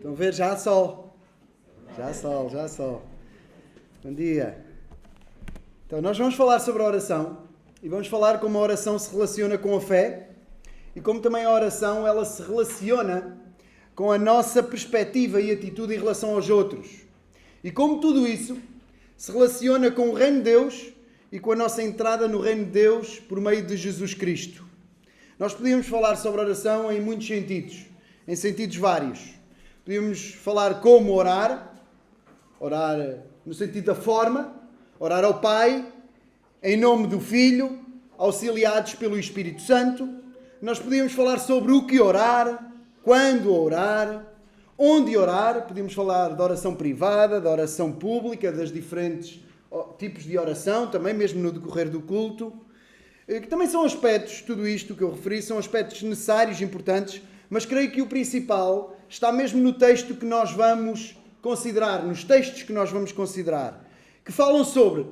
Estão a ver? Já há sol. Já há sol, já há sol. Bom dia. Então, nós vamos falar sobre a oração e vamos falar como a oração se relaciona com a fé e como também a oração ela se relaciona com a nossa perspectiva e atitude em relação aos outros. E como tudo isso se relaciona com o reino de Deus e com a nossa entrada no reino de Deus por meio de Jesus Cristo. Nós podíamos falar sobre a oração em muitos sentidos, em sentidos vários. Podíamos falar como orar no sentido da forma, orar ao Pai, em nome do Filho, auxiliados pelo Espírito Santo. Nós podíamos falar sobre o que orar, quando orar, onde orar. Podíamos falar da oração privada, da oração pública, das diferentes tipos de oração, também mesmo no decorrer do culto. Que também são aspectos, tudo isto que eu referi, são aspectos necessários, importantes, mas creio que o principal está mesmo no texto que nós vamos considerar, nos textos que nós vamos considerar, que falam sobre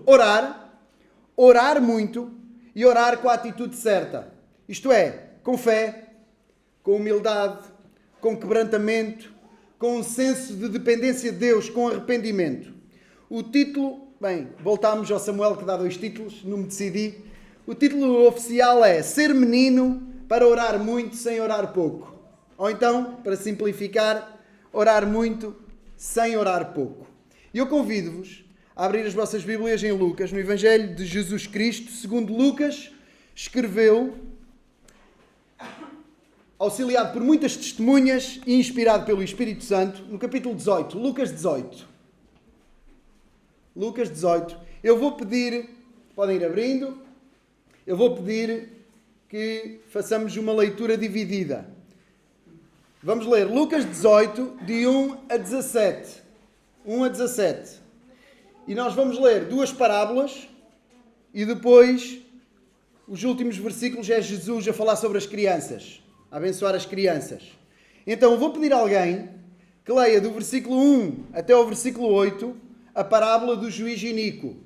orar muito e orar com a atitude certa. Isto é, com fé, com humildade, com quebrantamento, com um senso de dependência de Deus, com arrependimento. O título, voltámos ao Samuel que dá 2 títulos, não me decidi. O título oficial é Ser menino para orar muito sem orar pouco. Ou então, para simplificar, orar muito sem orar pouco. E eu convido-vos a abrir as vossas Bíblias em Lucas, no Evangelho de Jesus Cristo, segundo Lucas escreveu, auxiliado por muitas testemunhas e inspirado pelo Espírito Santo, no capítulo 18, Lucas 18. Lucas 18. Eu vou pedir, podem ir abrindo, eu vou pedir que façamos uma leitura dividida. Vamos ler Lucas 18, de 1 a 17. 1 a 17. E nós vamos ler 2 parábolas e depois os últimos versículos é Jesus a falar sobre as crianças, a abençoar as crianças. Então vou pedir a alguém que leia do versículo 1 até ao versículo 8 a parábola do juiz iníquo.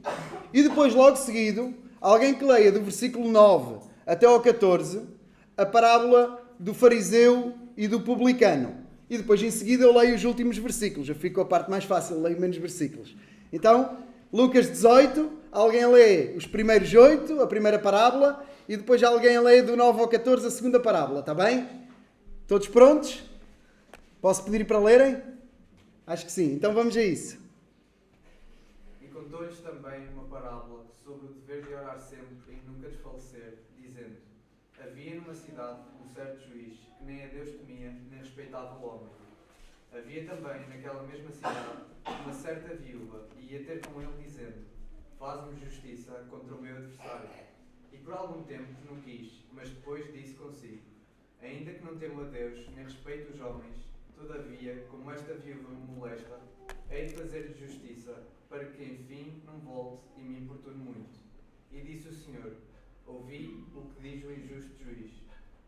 E depois, logo seguido, alguém que leia do versículo 9 até ao 14 a parábola do fariseu e do publicano. E depois, em seguida, eu leio os últimos versículos. Eu fico com a parte mais fácil, leio menos versículos. Então, Lucas 18, alguém lê os primeiros 8, a primeira parábola, e depois alguém lê do 9 ao 14 a segunda parábola, está bem? Todos prontos? Posso pedir para lerem? Acho que sim. Então vamos a isso. E contou-lhes também uma parábola sobre o dever de orar sempre e nunca desfalecer, dizendo: Havia numa cidade um certo juiz que nem a Deus temia, nem respeitava o homem. Havia também naquela mesma cidade uma certa viúva, e ia ter com ele dizendo: Faz-me justiça contra o meu adversário. E por algum tempo não quis, mas depois disse consigo: Ainda que não temo a Deus, nem respeito os homens, todavia, como esta viúva me molesta, hei de fazer-lhe justiça, para que enfim não volte e me importune muito. E disse o Senhor: Ouvi o que diz o injusto juiz.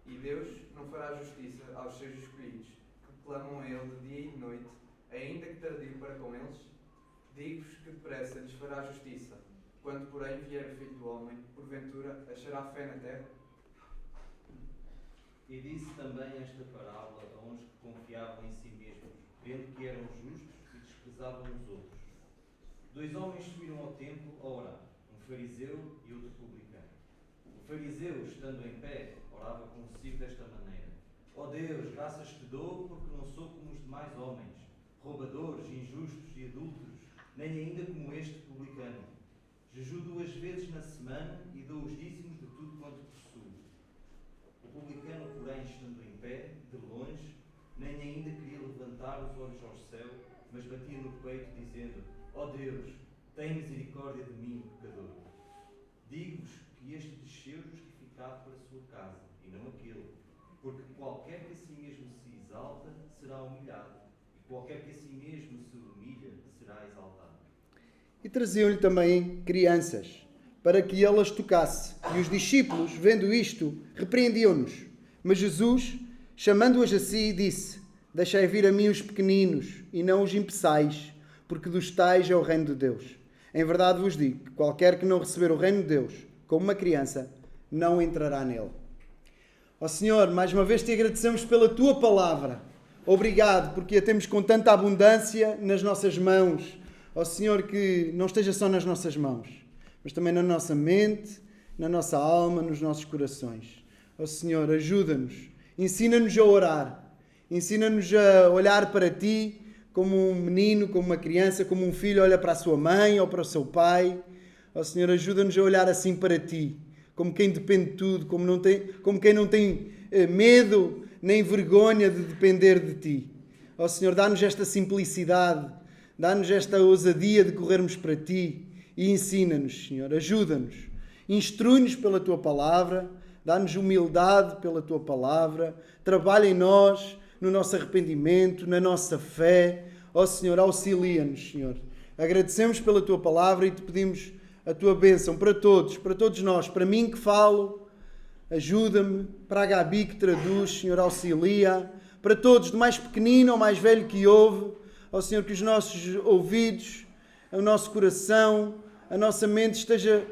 E Deus não fará justiça aos seus escolhidos, que clamam a Ele de dia e de noite, ainda que tardio para com eles? Digo-vos que depressa lhes fará justiça. Quando, porém, vier o Filho do Homem, porventura achará fé na terra? E disse também esta parábola a uns que confiavam em si mesmos, vendo que eram justos e desprezavam os outros. 2 homens subiram ao templo a orar, um fariseu e outro publicano. O fariseu, estando em pé, orava consigo desta maneira: Ó Deus, graças te dou, porque não sou como os demais homens, roubadores, injustos e adúlteros, nem ainda como este publicano. Jejuo 2 vezes na semana e dou os dízimos de tudo quanto possuo. O publicano, porém, estando em pé, de longe, nem ainda queria levantar os olhos ao céu, mas batia no peito, dizendo: Ó Deus, tem misericórdia de mim, pecador. Digo-vos que este desceu justificado para a sua casa, e não aquele, porque qualquer que a si mesmo se exalta, será humilhado, e qualquer que a si mesmo se humilha, será exaltado. E traziam-lhe também crianças, para que ele as tocasse. E os discípulos, vendo isto, repreendiam-nos. Mas Jesus, chamando-as a si, disse: Deixai vir a mim os pequeninos, e não os impeçais, porque dos tais é o reino de Deus. Em verdade vos digo que qualquer que não receber o reino de Deus como uma criança, não entrará nele. Ó Senhor, mais uma vez te agradecemos pela tua palavra. obrigado porque a temos com tanta abundância nas nossas mãos. Ó Senhor, que não esteja só nas nossas mãos, mas também na nossa mente, na nossa alma, nos nossos corações. Ó Senhor, ajuda-nos, ensina-nos a orar, ensina-nos a olhar para Ti como um menino, como uma criança, como um filho olha para a sua mãe ou para o seu pai. Ó Senhor, ajuda-nos a olhar assim para Ti, como quem depende de tudo, como quem não tem medo nem vergonha de depender de Ti. Ó Senhor, dá-nos esta simplicidade, dá-nos esta ousadia de corrermos para Ti e ensina-nos, Senhor, ajuda-nos, instrui-nos pela Tua palavra, dá-nos humildade pela Tua palavra, trabalha em nós, no nosso arrependimento, na nossa fé. Ó Senhor, auxilia-nos, Senhor. Agradecemos pela Tua palavra e Te pedimos a Tua bênção para todos nós, para mim que falo, ajuda-me, para a Gabi que traduz, Senhor, auxilia, para todos, do mais pequenino ao mais velho que ouve, ó Senhor, que os nossos ouvidos, o nosso coração, a nossa mente esteja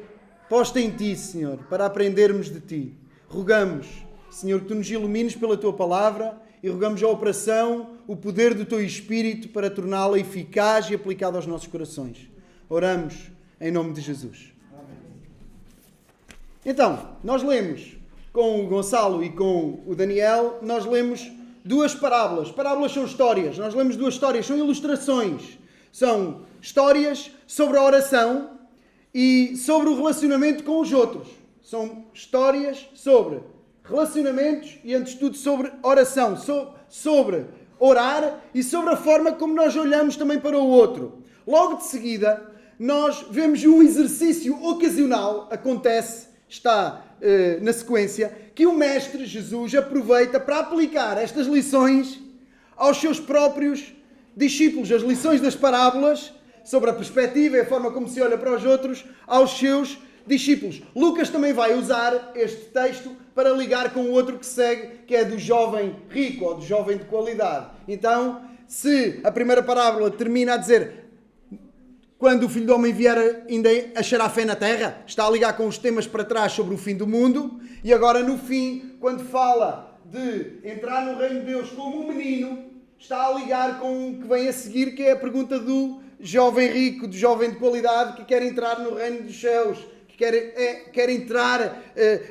posta em Ti, Senhor, para aprendermos de Ti. Rogamos, Senhor, que Tu nos ilumines pela Tua palavra e rogamos a operação, o poder do Teu Espírito para torná-la eficaz e aplicada aos nossos corações. Oramos em nome de Jesus. Então, nós lemos com o Gonçalo e com o Daniel, nós lemos duas parábolas. Parábolas são histórias. Nós lemos duas histórias, são ilustrações. São histórias sobre a oração e sobre o relacionamento com os outros. São histórias sobre relacionamentos e, antes de tudo, sobre oração, sobre orar e sobre a forma como nós olhamos também para o outro. Logo de seguida, nós vemos um exercício ocasional, está na sequência, que o Mestre Jesus aproveita para aplicar estas lições aos seus próprios discípulos, as lições das parábolas, sobre a perspectiva e a forma como se olha para os outros, aos seus discípulos. Lucas também vai usar este texto para ligar com o outro que segue, que é do jovem rico ou do jovem de qualidade. Então, se a primeira parábola termina a dizer: quando o Filho do Homem vier, ainda achará fé na terra, está a ligar com os temas para trás sobre o fim do mundo, e agora no fim, quando fala de entrar no reino de Deus como um menino, está a ligar com o que vem a seguir, que é a pergunta do jovem rico, do jovem de qualidade, que quer entrar no reino dos céus, que quer entrar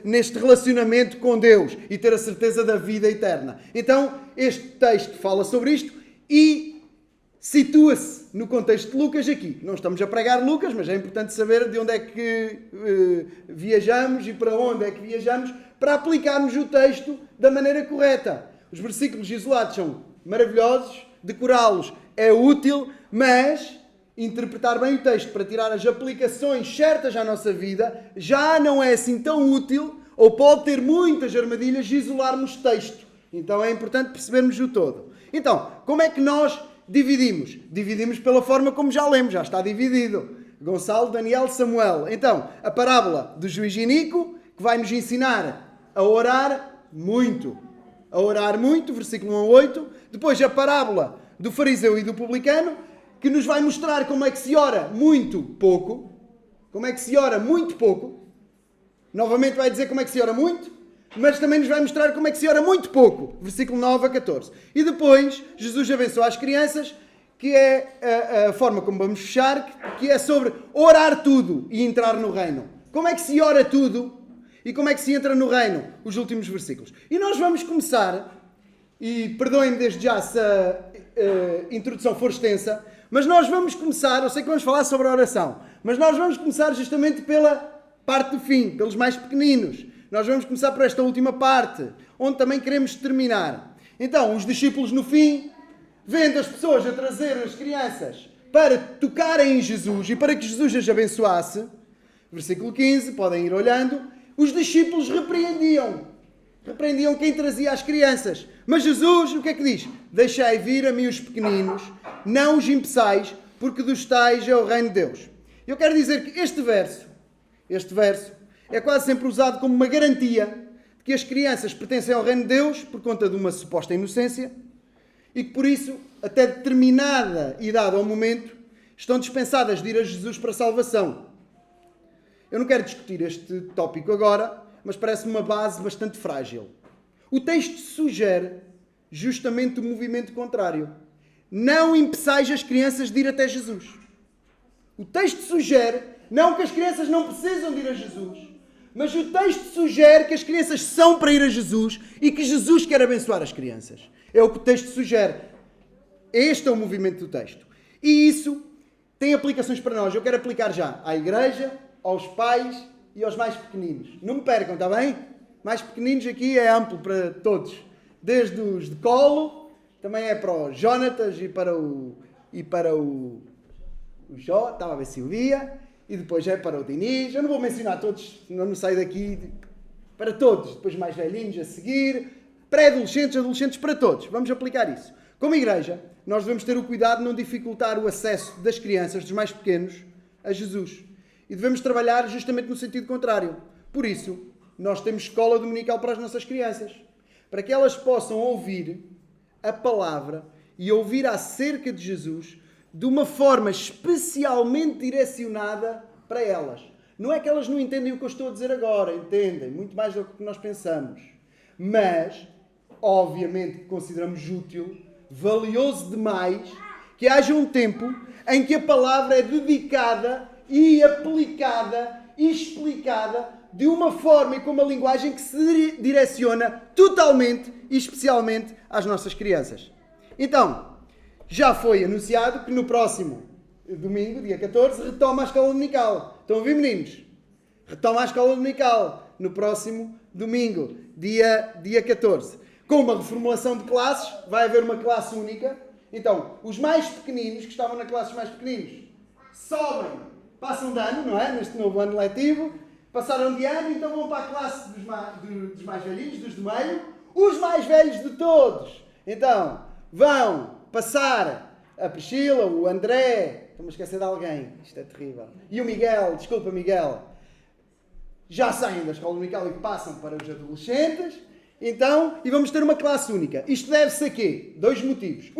neste relacionamento com Deus e ter a certeza da vida eterna. Então, este texto fala sobre isto e situa-se no contexto de Lucas aqui. Não estamos a pregar Lucas, mas é importante saber de onde é que viajamos e para onde é que viajamos para aplicarmos o texto da maneira correta. Os versículos isolados são maravilhosos, decorá-los é útil, mas interpretar bem o texto para tirar as aplicações certas à nossa vida já não é assim tão útil, ou pode ter muitas armadilhas de isolarmos texto. Então é importante percebermos o todo. Então, como é que nós dividimos? Dividimos pela forma como já lemos, já está dividido. Gonçalo, Daniel, Samuel. Então, a parábola do juiz Inico, que vai nos ensinar a orar muito. A orar muito, versículo 1 a 8. Depois a parábola do fariseu e do publicano, que nos vai mostrar como é que se ora muito pouco. Como é que se ora muito pouco. Novamente vai dizer como é que se ora muito, mas também nos vai mostrar como é que se ora muito pouco. Versículo 9 a 14. E depois, Jesus abençoa as crianças, que é a forma como vamos fechar, que é sobre orar tudo e entrar no reino. Como é que se ora tudo e como é que se entra no reino? Os últimos versículos. E nós vamos começar, e perdoem-me desde já se a introdução for extensa, mas nós vamos começar, eu sei que vamos falar sobre a oração, mas nós vamos começar justamente pela parte do fim, pelos mais pequeninos. Nós vamos começar por esta última parte, onde também queremos terminar. Então, os discípulos no fim, vendo as pessoas a trazer as crianças para tocarem em Jesus e para que Jesus as abençoasse, versículo 15, podem ir olhando, os discípulos repreendiam quem trazia as crianças. Mas Jesus, o que é que diz? Deixai vir a mim os pequeninos, não os impeçais, porque dos tais é o reino de Deus. Eu quero dizer que este verso é quase sempre usado como uma garantia de que as crianças pertencem ao reino de Deus por conta de uma suposta inocência e que por isso, até determinada idade ou momento, estão dispensadas de ir a Jesus para a salvação. Eu não quero discutir este tópico agora, mas parece-me uma base bastante frágil. O texto sugere justamente o movimento contrário. Não impeçais as crianças de ir até Jesus. O texto sugere, não que as crianças não precisam de ir a Jesus, mas o texto sugere que as crianças são para ir a Jesus e que Jesus quer abençoar as crianças. É o que o texto sugere. Este é o movimento do texto. E isso tem aplicações para nós. Eu quero aplicar já à igreja, aos pais e aos mais pequeninos. Não me percam, está bem? Mais pequeninos aqui é amplo para todos. Desde os de colo, também é para o Jonatas e para o Jó, estava a ver se eu via, e depois é para o Diniz. Eu não vou mencionar todos, senão não saio daqui. Para todos. Depois mais velhinhos a seguir, pré-adolescentes, adolescentes, para todos. Vamos aplicar isso. Como igreja, nós devemos ter o cuidado de não dificultar o acesso das crianças, dos mais pequenos, a Jesus. E devemos trabalhar justamente no sentido contrário. Por isso, nós temos escola dominical para as nossas crianças. Para que elas possam ouvir a palavra e ouvir acerca de Jesus de uma forma especialmente direcionada para elas. Não é que elas não entendem o que eu estou a dizer agora. Entendem. Muito mais do que nós pensamos. Mas, obviamente, consideramos útil, valioso demais, que haja um tempo em que a palavra é dedicada e aplicada e explicada de uma forma e com uma linguagem que se direciona totalmente e especialmente às nossas crianças. Então, já foi anunciado que no próximo domingo, dia 14, retoma a escola dominical. Estão a ouvir, meninos? Retoma a escola dominical no próximo domingo, dia 14. Com uma reformulação de classes, vai haver uma classe única. Então, os mais pequeninos, que estavam na classe mais pequeninos, sobem, passam de ano, não é? Neste novo ano letivo, passaram de ano, então vão para a classe dos mais velhinhos, dos do meio, os mais velhos de todos. Então, vão passar a Priscila, o André, estou-me a esquecer de alguém, isto é terrível, e o Miguel, desculpa Miguel, já saem da escola dominical e passam para os adolescentes. Então, e vamos ter uma classe única. Isto deve-se a quê? 2 motivos.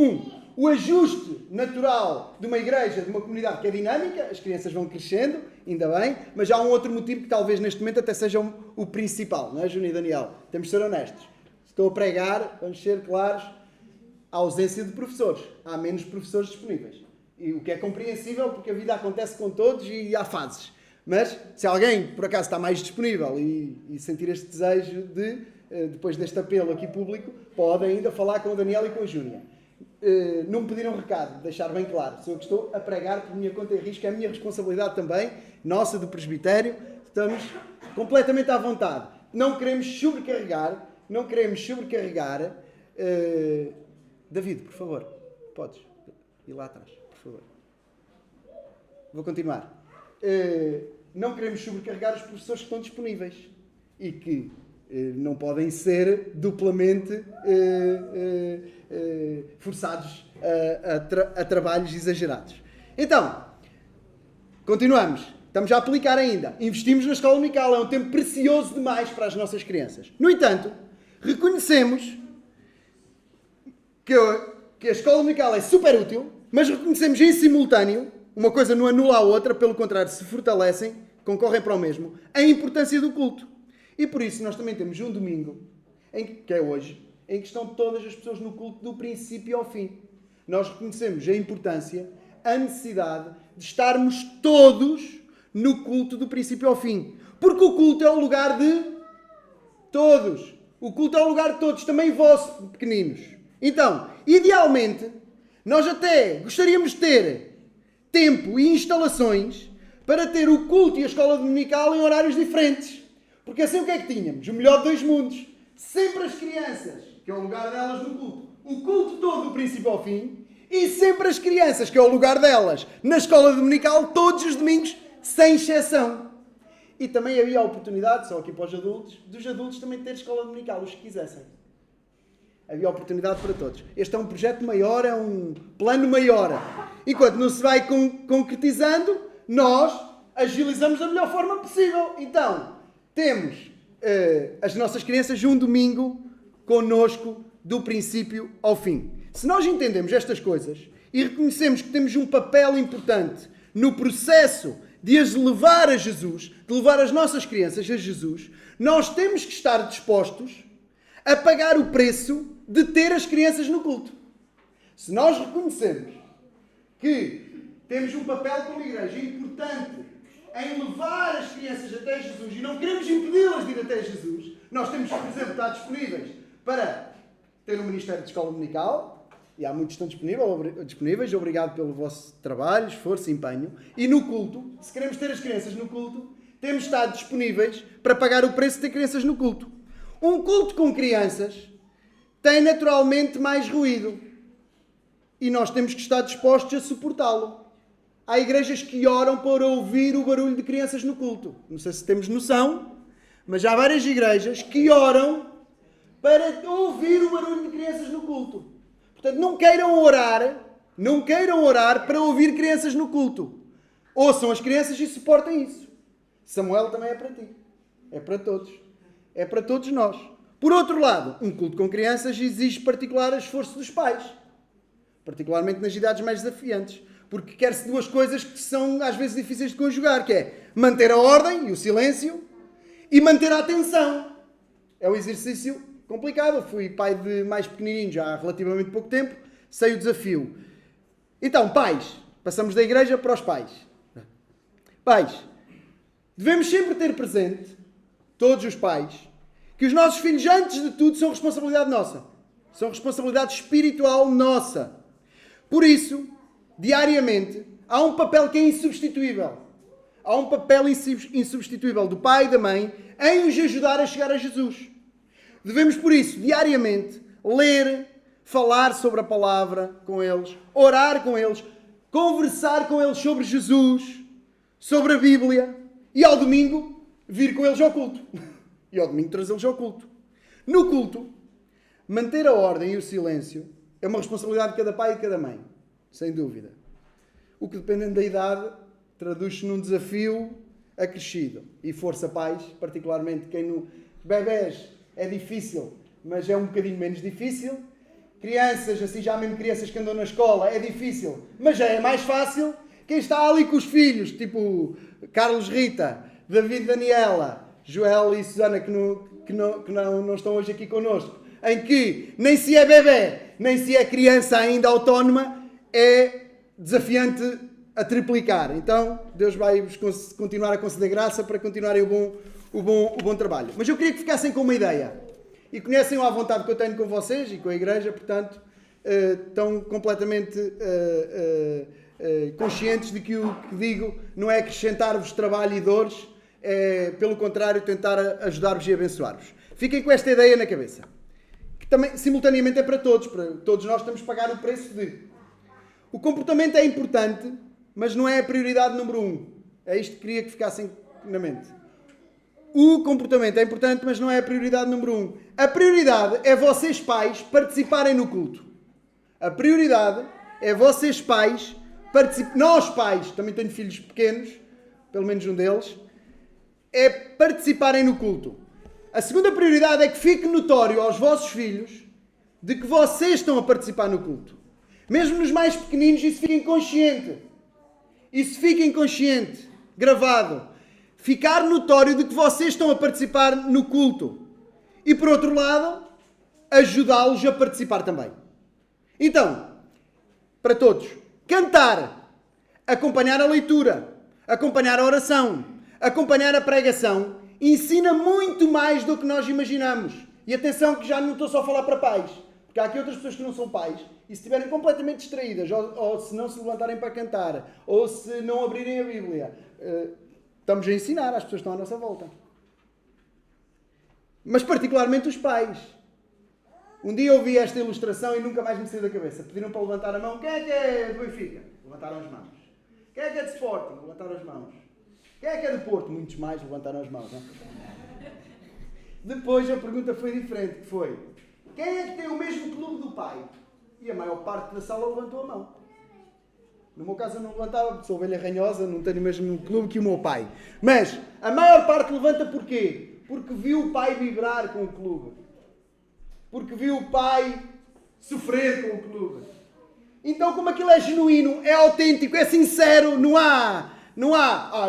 O ajuste natural de uma igreja, de uma comunidade que é dinâmica, as crianças vão crescendo, ainda bem, mas há um outro motivo que talvez neste momento até seja o principal, não é, Júnior e Daniel? Temos de ser honestos. Estou a pregar, vamos ser claros, a ausência de professores. Há menos professores disponíveis. E o que é compreensível, porque a vida acontece com todos e há fases. Mas, se alguém, por acaso, está mais disponível e sentir este desejo de, depois deste apelo aqui público, pode ainda falar com o Daniel e com a Júnia. Não me pediram um recado, deixar bem claro. Sou eu que estou a pregar por minha conta e risco, é a minha responsabilidade também, nossa, do presbitério. Estamos completamente à vontade. Não queremos sobrecarregar. David, por favor, podes ir lá atrás, por favor. Vou continuar. Não queremos sobrecarregar os professores que estão disponíveis e que não podem ser duplamente forçados a trabalhos exagerados. Então, continuamos. Estamos a aplicar ainda. Investimos na escola dominical. É um tempo precioso demais para as nossas crianças. No entanto, reconhecemos que a escola dominical é super útil, mas reconhecemos em simultâneo, uma coisa não anula a outra, pelo contrário, se fortalecem, concorrem para o mesmo, a importância do culto. E por isso nós também temos um domingo, que é hoje, em que estão todas as pessoas no culto do princípio ao fim. Nós reconhecemos a importância, a necessidade de estarmos todos no culto do princípio ao fim. Porque o culto é o lugar de todos. O culto é o lugar de todos, também vosso, pequeninos. Então, idealmente, nós até gostaríamos de ter tempo e instalações para ter o culto e a escola dominical em horários diferentes. Porque assim o que é que tínhamos? O melhor de 2 mundos. Sempre as crianças, que é o lugar delas no culto. O culto todo do princípio ao fim. E sempre as crianças, que é o lugar delas, na escola dominical, todos os domingos, sem exceção. E também havia a oportunidade, só aqui para os adultos, dos adultos também ter escola dominical, os que quisessem. Havia oportunidade para todos. Este é um projeto maior, é um plano maior. Enquanto não se vai concretizando, nós agilizamos da melhor forma possível. Então, temos as nossas crianças um domingo connosco do princípio ao fim. Se nós entendemos estas coisas e reconhecemos que temos um papel importante no processo de as levar a Jesus, de levar as nossas crianças a Jesus, nós temos que estar dispostos a pagar o preço de ter as crianças no culto. Se nós reconhecemos que temos um papel como igreja importante em levar as crianças até Jesus e não queremos impedi-las de ir até Jesus, nós temos que, por exemplo, estar disponíveis para ter um Ministério de Escola Dominical, e há muitos que estão disponíveis, obrigado pelo vosso trabalho, esforço e empenho, e no culto, se queremos ter as crianças no culto, temos de estar disponíveis para pagar o preço de ter crianças no culto. Um culto com crianças tem naturalmente mais ruído, e nós temos que estar dispostos a suportá-lo. Há igrejas que oram para ouvir o barulho de crianças no culto. Não sei se temos noção, mas há várias igrejas que oram para ouvir o barulho de crianças no culto. Portanto, não queiram orar para ouvir crianças no culto. Ouçam as crianças e suportem isso. Samuel também é para ti. É para todos. É para todos nós. Por outro lado, um culto com crianças exige particular esforço dos pais. Particularmente nas idades mais desafiantes. Porque quer-se duas coisas que são às vezes difíceis de conjugar, que é manter a ordem e o silêncio e manter a atenção. É um exercício complicado. Eu fui pai de mais pequenininho já há relativamente pouco tempo, sei o desafio. Então, pais, passamos da igreja para os pais. Pais, devemos sempre ter presente, todos os pais, que os nossos filhos, antes de tudo, são responsabilidade nossa. São responsabilidade espiritual nossa. Por isso, diariamente, há um papel que é insubstituível. Há um papel insubstituível do pai e da mãe em os ajudar a chegar a Jesus. Devemos, por isso, diariamente, ler, falar sobre a palavra com eles, orar com eles, conversar com eles sobre Jesus, sobre a Bíblia e ao domingo vir com eles ao culto. E ao domingo trazê-los ao culto. No culto, manter a ordem e o silêncio é uma responsabilidade de cada pai e de cada mãe. Sem dúvida. O que, dependendo da idade, traduz-se num desafio acrescido. E força, pais, particularmente quem no bebés é difícil, mas é um bocadinho menos difícil. Crianças, assim já mesmo crianças que andam na escola, é difícil, mas já é mais fácil. Quem está ali com os filhos, tipo Carlos, Rita, David, Daniela, Joel e Susana, que não estão hoje aqui connosco, em que nem se é bebé, nem se é criança ainda autónoma, é desafiante a triplicar. Então, Deus vai-vos continuar a conceder graça para continuarem o bom trabalho. Mas eu queria que ficassem com uma ideia. E conhecem a vontade que eu tenho com vocês e com a igreja, portanto, estão completamente conscientes de que o que digo não é acrescentar-vos trabalho e dores, é, pelo contrário, tentar ajudar-vos e abençoar-vos. Fiquem com esta ideia na cabeça. Que também, simultaneamente, é para todos nós temos que pagar o preço de... O comportamento é importante, mas não é a prioridade número 1. É isto que queria que ficassem na mente. O comportamento é importante, mas não é a prioridade número 1. A prioridade é vocês pais participarem no culto. A prioridade é vocês pais participarem. Nós pais, também tenho filhos pequenos, pelo menos um deles, é participarem no culto. A segunda prioridade é que fique notório aos vossos filhos de que vocês estão a participar no culto. Mesmo nos mais pequeninos, isso fica inconsciente. Isso fica inconsciente, gravado. Ficar notório de que vocês estão a participar no culto. E, por outro lado, ajudá-los a participar também. Então, para todos, cantar, acompanhar a leitura, acompanhar a oração, acompanhar a pregação, ensina muito mais do que nós imaginamos. E atenção que já não estou só a falar para pais. Porque há aqui outras pessoas que não são pais e se estiverem completamente distraídas, ou se não se levantarem para cantar, ou se não abrirem a Bíblia, estamos a ensinar às pessoas que estão à nossa volta. Mas particularmente os pais. Um dia eu vi esta ilustração e nunca mais me saiu da cabeça. Pediram para levantar a mão. Quem é que é do Benfica? Levantaram as mãos. Quem é que é de Sporting? Levantaram as mãos. Quem é que é do Porto? Muitos mais levantaram as mãos. Não? Depois a pergunta foi diferente, que foi: quem é que tem o mesmo clube do pai? E a maior parte da sala levantou a mão. No meu caso eu não levantava, porque sou ovelha ranhosa, não tenho o mesmo clube que o meu pai. Mas a maior parte levanta porquê? Porque viu o pai vibrar com o clube. Porque viu o pai sofrer com o clube. Então, como aquilo é genuíno, é autêntico, é sincero, não há,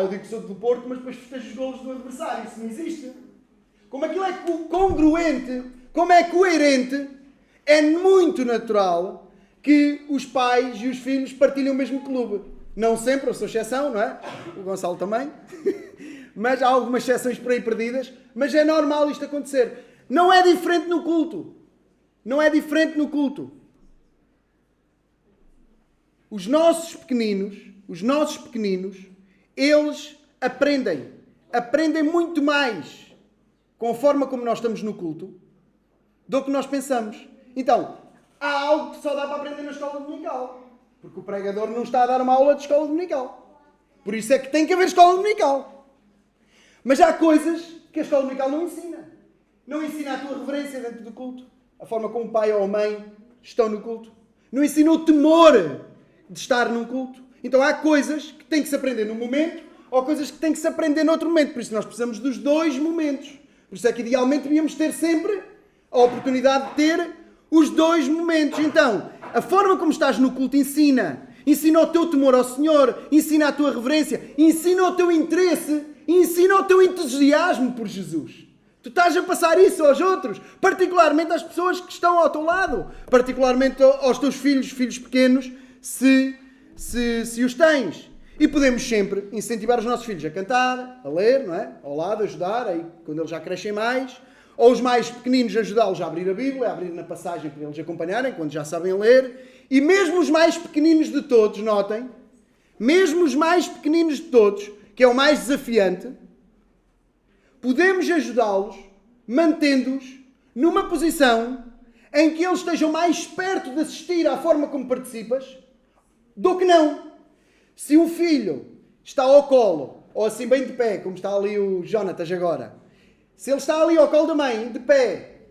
eu digo que sou do Porto, mas depois festejo os golos do adversário, isso não existe. Como aquilo é congruente, como é coerente, É muito natural que os pais e os filhos partilhem o mesmo clube. Não sempre, eu sou exceção, não é? O Gonçalo também. Mas há algumas exceções por aí perdidas. Mas é normal isto acontecer. Não é diferente no culto. Não é diferente no culto. Os nossos pequeninos, eles aprendem muito mais com a forma como nós estamos no culto do que nós pensamos. Então, há algo que só dá para aprender na escola dominical. Porque o pregador não está a dar uma aula de escola dominical. Por isso é que tem que haver escola dominical. Mas há coisas que a escola dominical não ensina. Não ensina a tua reverência dentro do culto. A forma como o pai ou a mãe estão no culto. Não ensina o temor de estar num culto. Então há coisas que tem que se aprender num momento ou coisas que tem que se aprender noutro momento. Por isso nós precisamos dos dois momentos. Por isso é que idealmente devíamos ter sempre a oportunidade de ter os dois momentos. Então, a forma como estás no culto ensina o teu temor ao Senhor, ensina a tua reverência, ensina o teu interesse, ensina o teu entusiasmo por Jesus. Tu estás a passar isso aos outros, particularmente às pessoas que estão ao teu lado, particularmente aos teus filhos pequenos, se os tens. E podemos sempre incentivar os nossos filhos a cantar, a ler, não é? Ao lado, ajudar, aí, quando eles já crescem mais. Ou os mais pequeninos ajudá-los a abrir a Bíblia, a abrir na passagem para eles acompanharem, quando já sabem ler. E mesmo os mais pequeninos de todos, notem, mesmo os mais pequeninos de todos, que é o mais desafiante, podemos ajudá-los mantendo-os numa posição em que eles estejam mais perto de assistir à forma como participas do que não. Se um filho está ao colo, ou assim bem de pé, como está ali o Jonatas agora, se ele está ali ao colo da mãe, de pé,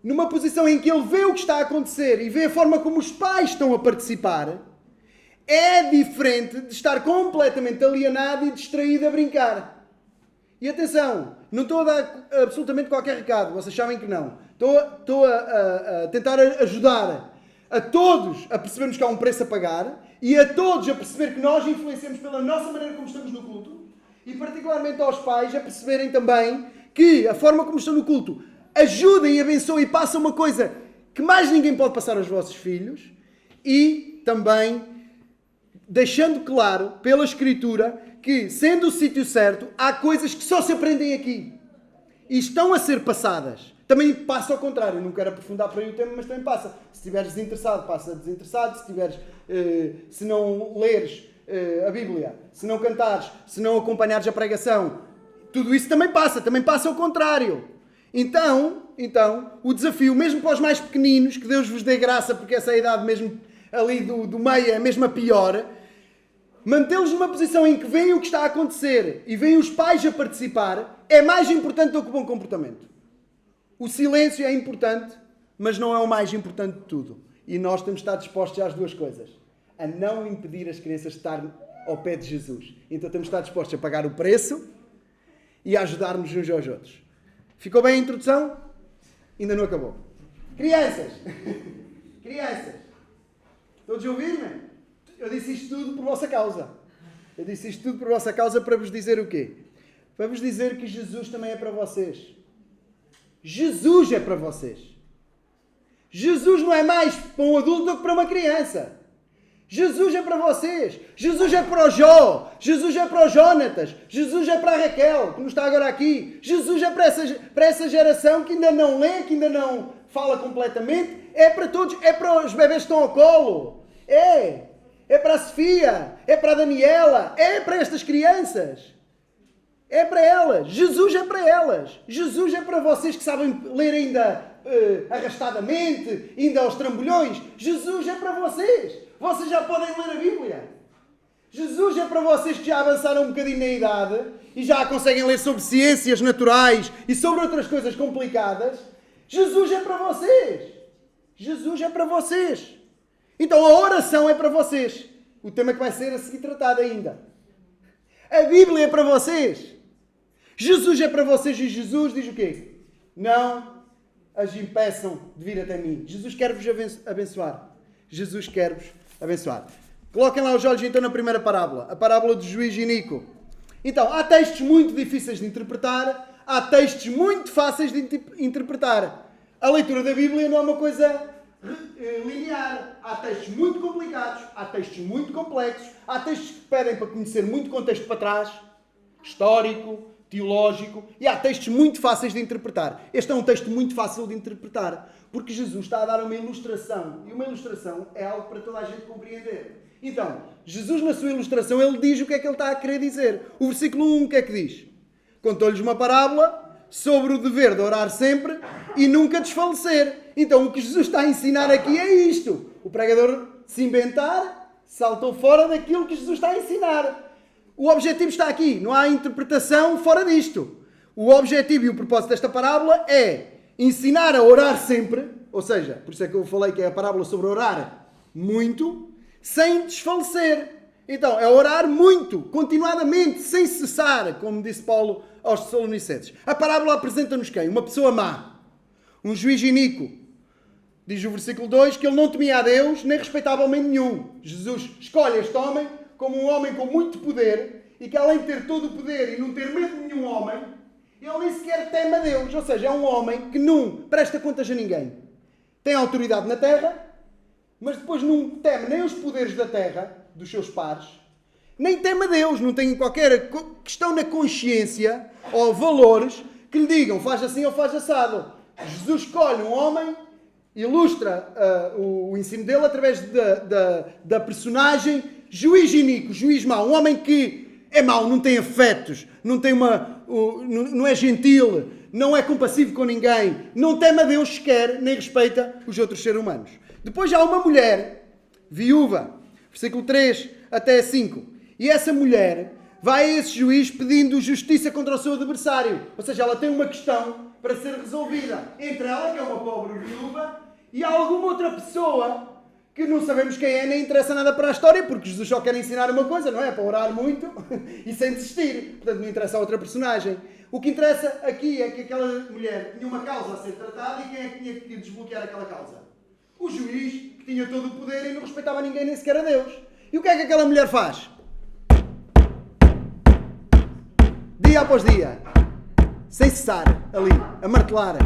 numa posição em que ele vê o que está a acontecer e vê a forma como os pais estão a participar, é diferente de estar completamente alienado e distraído a brincar. E atenção, não estou a dar absolutamente qualquer recado, vocês sabem que não. Estou a tentar ajudar a todos a percebermos que há um preço a pagar e a todos a perceber que nós influenciamos pela nossa maneira como estamos no culto e particularmente aos pais a perceberem também que a forma como estão no culto ajudem, abençoem e passam uma coisa que mais ninguém pode passar aos vossos filhos e também deixando claro pela Escritura que, sendo o sítio certo, há coisas que só se aprendem aqui e estão a ser passadas. Também passa ao contrário, não quero aprofundar por aí o tema, mas também passa. Se estiveres desinteressado, passa desinteressado. Se não leres a Bíblia, se não cantares, se não acompanhares a pregação, tudo isso também passa ao contrário. Então, o desafio, mesmo para os mais pequeninos, que Deus vos dê graça, porque essa é a idade mesmo ali do meio, é mesmo a pior, mantê-los numa posição em que veem o que está a acontecer e veem os pais a participar, é mais importante do que o bom comportamento. O silêncio é importante, mas não é o mais importante de tudo. E nós temos de estar dispostos às duas coisas. A não impedir as crianças de estar ao pé de Jesus. Então temos de estar dispostos a pagar o preço e a ajudar-nos uns aos outros. Ficou bem a introdução? Ainda não acabou. Crianças! Crianças! Todos a ouvir-me? Eu disse isto tudo por vossa causa. Eu disse isto tudo por vossa causa para vos dizer o quê? Para vos dizer que Jesus também é para vocês. Jesus é para vocês. Jesus não é mais para um adulto do que para uma criança. Jesus é para vocês. Jesus é para o Jó. Jesus é para o Jonatas. Jesus é para a Raquel, que não está agora aqui. Jesus é para essa geração que ainda não lê, que ainda não fala completamente. É para todos. É para os bebês que estão ao colo. É para a Sofia. É para a Daniela. É para estas crianças. É para elas. Jesus é para elas. Jesus é para vocês que sabem ler ainda arrastadamente, ainda aos trambolhões. Jesus é para vocês. Vocês já podem ler a Bíblia. Jesus é para vocês que já avançaram um bocadinho na idade e já conseguem ler sobre ciências naturais e sobre outras coisas complicadas. Jesus é para vocês. Jesus é para vocês. Então a oração é para vocês. O tema que vai ser a seguir tratado ainda. A Bíblia é para vocês. Jesus é para vocês e Jesus diz o quê? Não as impeçam de vir até mim. Jesus quer-vos abençoar. Jesus quer-vos abençoar. Coloquem lá os olhos então na primeira parábola. A parábola do juiz Inico. Então, há textos muito difíceis de interpretar. Há textos muito fáceis de interpretar. A leitura da Bíblia não é uma coisa linear. Há textos muito complicados, há textos muito complexos, há textos que pedem para conhecer muito contexto para trás, histórico, teológico, e há textos muito fáceis de interpretar. Este é um texto muito fácil de interpretar, porque Jesus está a dar uma ilustração, e uma ilustração é algo para toda a gente compreender. Então, Jesus na sua ilustração, ele diz o que é que ele está a querer dizer. O versículo 1, o que é que diz? Contou-lhes uma parábola sobre o dever de orar sempre e nunca desfalecer. Então, o que Jesus está a ensinar aqui é isto. O pregador se inventar, saltou fora daquilo que Jesus está a ensinar. O objetivo está aqui, não há interpretação fora disto. O objetivo e o propósito desta parábola é ensinar a orar sempre, ou seja, por isso é que eu falei que é a parábola sobre orar muito, sem desfalecer. Então, é orar muito, continuadamente, sem cessar, como disse Paulo aos Tessalonicenses. A parábola apresenta-nos quem? Uma pessoa má, um juiz iníquo. Diz o versículo 2 que ele não temia a Deus, nem respeitava homem nenhum. Jesus escolhe este homem como um homem com muito poder, e que além de ter todo o poder e não ter medo de nenhum homem, ele nem sequer teme a Deus. Ou seja, é um homem que não presta contas a ninguém. Tem autoridade na terra, mas depois não teme nem os poderes da terra, dos seus pares, nem teme a Deus, não tem qualquer questão na consciência ou valores que lhe digam faz assim ou faz assado. Jesus escolhe um homem, ilustra o ensino dele através da personagem juiz iníquo, juiz mau, um homem que é mau, não tem afetos, não é gentil, não é compassivo com ninguém, não teme a Deus sequer, nem respeita os outros seres humanos. Depois há uma mulher, viúva, versículo 3 até 5, e essa mulher vai a esse juiz pedindo justiça contra o seu adversário, ou seja, ela tem uma questão para ser resolvida entre ela, que é uma pobre viúva, e alguma outra pessoa que não sabemos quem é, nem interessa nada para a história, porque Jesus só quer ensinar uma coisa, não é? Para orar muito e sem desistir. Portanto, não interessa a outra personagem. O que interessa aqui é que aquela mulher tinha uma causa a ser tratada e quem é que tinha que desbloquear aquela causa? O juiz, que tinha todo o poder e não respeitava ninguém, nem sequer a Deus. E o que é que aquela mulher faz? Dia após dia, sem cessar, ali, a martelar,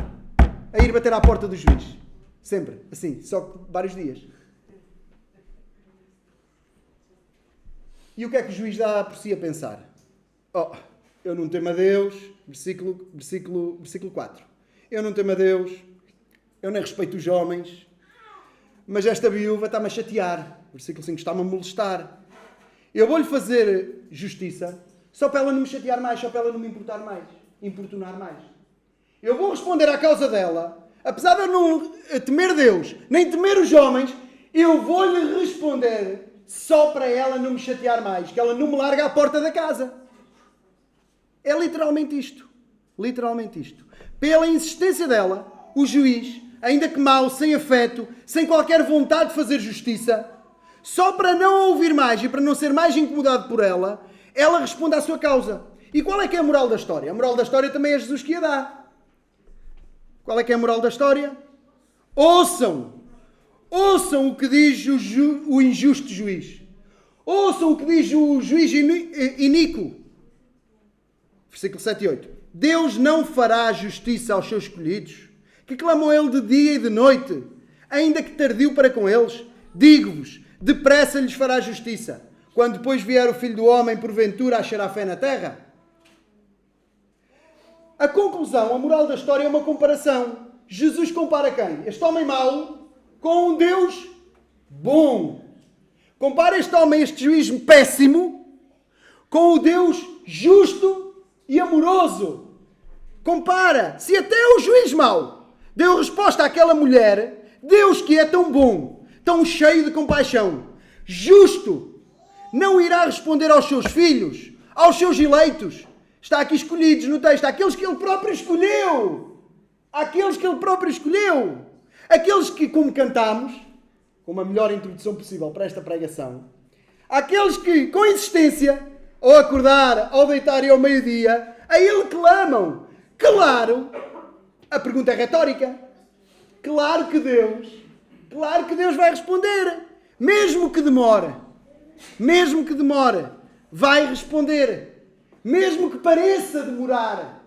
a ir bater à porta do juiz. Sempre, assim, só que vários dias. E o que é que o juiz dá por si a pensar? Oh, eu não temo a Deus, versículo 4. Eu não temo a Deus, eu nem respeito os homens, mas esta viúva está-me a chatear. Versículo 5, está-me a molestar. Eu vou-lhe fazer justiça, só para ela não me chatear mais, só para ela não me importunar mais. Eu vou responder à causa dela, apesar de eu não temer Deus, nem temer os homens, eu vou-lhe responder só para ela não me chatear mais, que ela não me larga à porta da casa. É literalmente isto. Literalmente isto. Pela insistência dela, o juiz, ainda que mau, sem afeto, sem qualquer vontade de fazer justiça, só para não a ouvir mais e para não ser mais incomodado por ela, ela responde à sua causa. E qual é que é a moral da história? A moral da história também é Jesus que a dá. Qual é que é a moral da história? Ouçam o que diz o injusto juiz. Ouçam o que diz o juiz iníquo. Versículo 7 e 8. Deus não fará justiça aos seus escolhidos, que clamam a Ele de dia e de noite, ainda que tardio para com eles. Digo-vos, depressa lhes fará justiça. Quando depois vier o Filho do Homem, porventura achará fé na terra? A conclusão, a moral da história é uma comparação. Jesus compara quem? Este homem mau com um Deus bom. Compara este homem, este juiz péssimo, com o Deus justo e amoroso. Compara. Se até o juiz mau deu resposta àquela mulher, Deus que é tão bom, tão cheio de compaixão, justo, não irá responder aos seus filhos, aos seus eleitos. Está aqui escolhidos no texto, aqueles que Ele próprio escolheu. Aqueles que Ele próprio escolheu. Aqueles que, como cantamos, com a melhor introdução possível para esta pregação, aqueles que, com insistência, ao acordar, ao deitar e ao meio-dia, a Ele clamam. Claro, a pergunta é retórica. Claro que Deus vai responder. Mesmo que demore, vai responder. Mesmo que pareça demorar,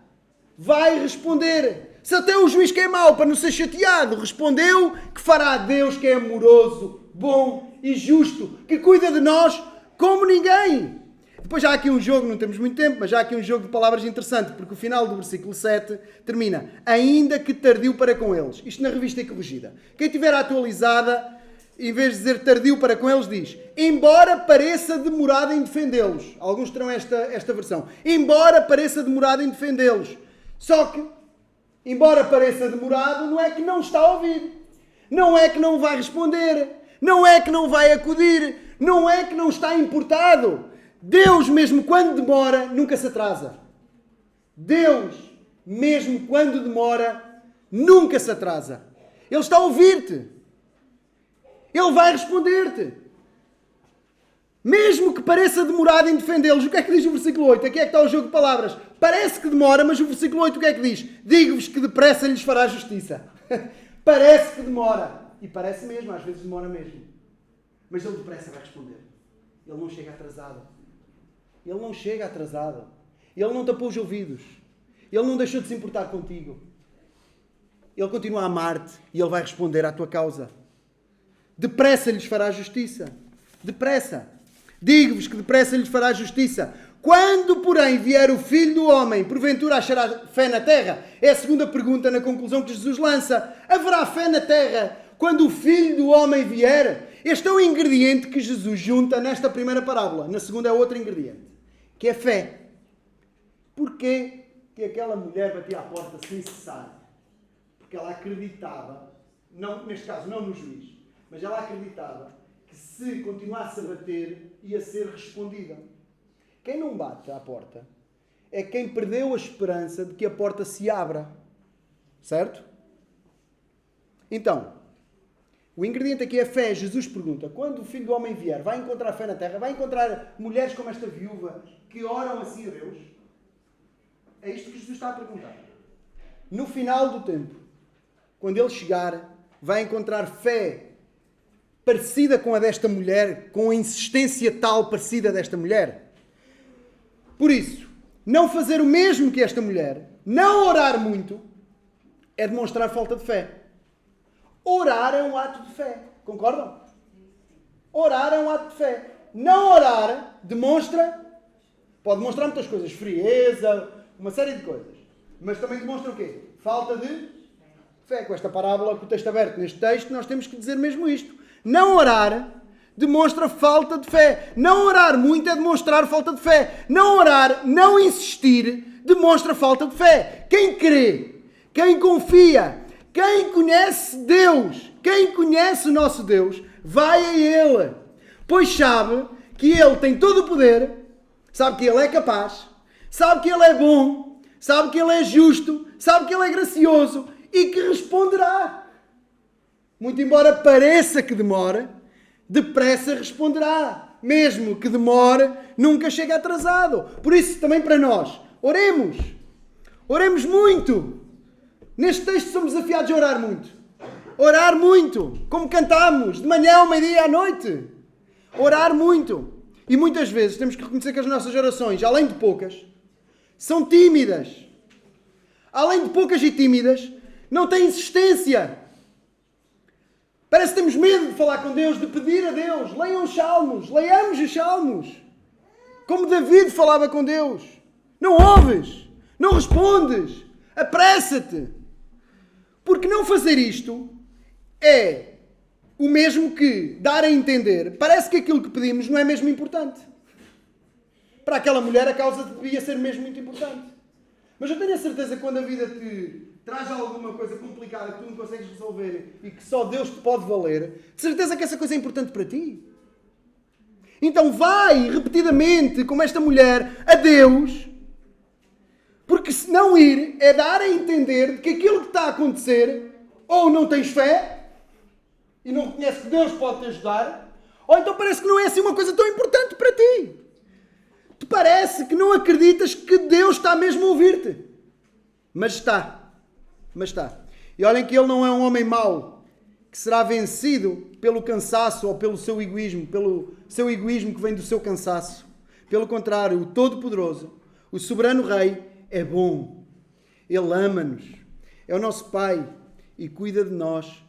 vai responder. Se até o juiz que é mau, para não ser chateado, respondeu que fará Deus que é amoroso, bom e justo, que cuida de nós como ninguém. Depois já há aqui um jogo, não temos muito tempo, mas já há aqui um jogo de palavras interessante, porque o final do versículo 7 termina, ainda que tardio para com eles. Isto na revista é corrigida. Quem tiver atualizada, em vez de dizer tardio para com eles, diz, embora pareça demorado em defendê-los. Alguns terão esta versão. Embora pareça demorado em defendê-los. Só que, embora pareça demorado, não é que não está a ouvir. Não é que não vai responder. Não é que não vai acudir. Não é que não está importado. Deus, mesmo quando demora, nunca se atrasa. Deus, mesmo quando demora, nunca se atrasa. Ele está a ouvir-te. Ele vai responder-te. Mesmo que pareça demorado em defendê-los. O que é que diz o versículo 8? Aqui é que está o jogo de palavras. Parece que demora, mas o versículo 8 o que é que diz? Digo-vos que depressa lhes fará justiça. Parece que demora. E parece mesmo, às vezes demora mesmo. Mas ele depressa vai responder. Ele não chega atrasado. Ele não chega atrasado. Ele não tapou os ouvidos. Ele não deixou de se importar contigo. Ele continua a amar-te e ele vai responder à tua causa. Depressa lhes fará justiça. Depressa. Digo-vos que depressa lhes fará justiça. Quando, porém, vier o Filho do Homem, porventura achará fé na terra? É a segunda pergunta na conclusão que Jesus lança. Haverá fé na terra quando o Filho do Homem vier? Este é o ingrediente que Jesus junta nesta primeira parábola. Na segunda é outro ingrediente, que é fé. Porquê que aquela mulher batia à porta sem cessar? Porque ela acreditava, não, neste caso não no juiz, mas ela acreditava que se continuasse a bater, ia ser respondida. Quem não bate à porta é quem perdeu a esperança de que a porta se abra. Certo? Então, o ingrediente aqui é fé. Jesus pergunta, quando o Filho do Homem vier, vai encontrar fé na terra? Vai encontrar mulheres como esta viúva que oram assim a Deus? É isto que Jesus está a perguntar. No final do tempo, quando ele chegar, vai encontrar fé parecida com a desta mulher, com a insistência tal parecida desta mulher? Por isso, não fazer o mesmo que esta mulher, não orar muito, é demonstrar falta de fé. Orar é um ato de fé. Concordam? Orar é um ato de fé. Não orar pode demonstrar muitas coisas. Frieza, uma série de coisas. Mas também demonstra o quê? Falta de fé. Com esta parábola, com o texto aberto neste texto, nós temos que dizer mesmo isto. Não orar demonstra falta de fé. Não orar muito é demonstrar falta de fé. Não orar, não insistir, demonstra falta de fé. Quem crê, quem confia, quem conhece Deus, quem conhece o nosso Deus, vai a Ele. Pois sabe que Ele tem todo o poder, sabe que Ele é capaz, sabe que Ele é bom, sabe que Ele é justo, sabe que Ele é gracioso e que responderá. Muito embora pareça que demore, depressa responderá. Mesmo que demore, nunca chega atrasado. Por isso, também para nós, oremos. Oremos muito. Neste texto somos desafiados a orar muito. Orar muito. Como cantamos, de manhã, ao meio-dia, à noite. Orar muito. E muitas vezes temos que reconhecer que as nossas orações, além de poucas, são tímidas. Além de poucas e tímidas, não têm insistência. Parece que temos medo de falar com Deus, de pedir a Deus. Leiam os salmos, leiamos os salmos. Como David falava com Deus. Não ouves, não respondes, apressa-te. Porque não fazer isto é o mesmo que dar a entender. Parece que aquilo que pedimos não é mesmo importante. Para aquela mulher a causa devia ser mesmo muito importante. Mas eu tenho a certeza que quando a vida te traz alguma coisa complicada que tu não consegues resolver e que só Deus te pode valer, de certeza que essa coisa é importante para ti. Então vai repetidamente, como esta mulher, a Deus, porque se não ir é dar a entender que aquilo que está a acontecer, ou não tens fé e não reconheces que Deus pode te ajudar, ou então parece que não é assim uma coisa tão importante para ti. Te parece que não acreditas que Deus está mesmo a ouvir-te. Mas está. Mas está. E olhem que ele não é um homem mau, que será vencido pelo cansaço ou pelo seu egoísmo que vem do seu cansaço. Pelo contrário, o Todo-Poderoso, o Soberano Rei, é bom. Ele ama-nos. é o nosso Pai e cuida de nós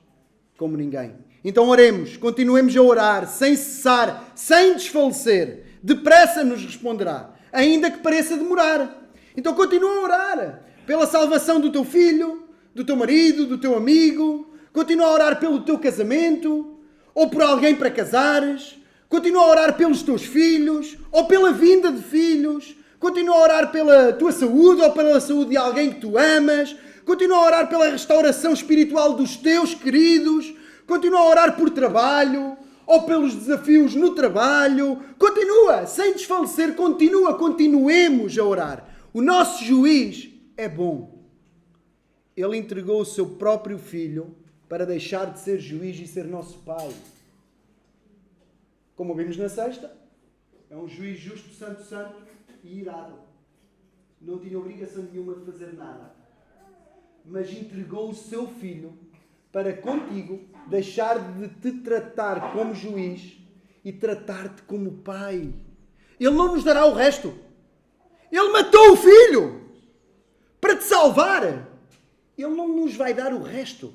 como ninguém. Então oremos, continuemos a orar, sem cessar, sem desfalecer. Depressa nos responderá, ainda que pareça demorar. Então continua a orar pela salvação do teu filho, do teu marido, do teu amigo. Continua a orar pelo teu casamento, ou por alguém para casares. Continua a orar pelos teus filhos, ou pela vinda de filhos. Continua a orar pela tua saúde, ou pela saúde de alguém que tu amas. Continua a orar pela restauração espiritual dos teus queridos. Continua a orar por trabalho, ou pelos desafios no trabalho. Continua, sem desfalecer, continuemos a orar. O nosso juiz é bom. Ele entregou o seu próprio filho para deixar de ser juiz e ser nosso pai. Como ouvimos na sexta, é um juiz justo, santo, santo e irado. Não tinha obrigação nenhuma de fazer nada. Mas entregou o seu filho para contigo deixar de te tratar como juiz e tratar-te como pai. Ele não nos dará o resto. Ele matou o filho para te salvar. Ele não nos vai dar o resto.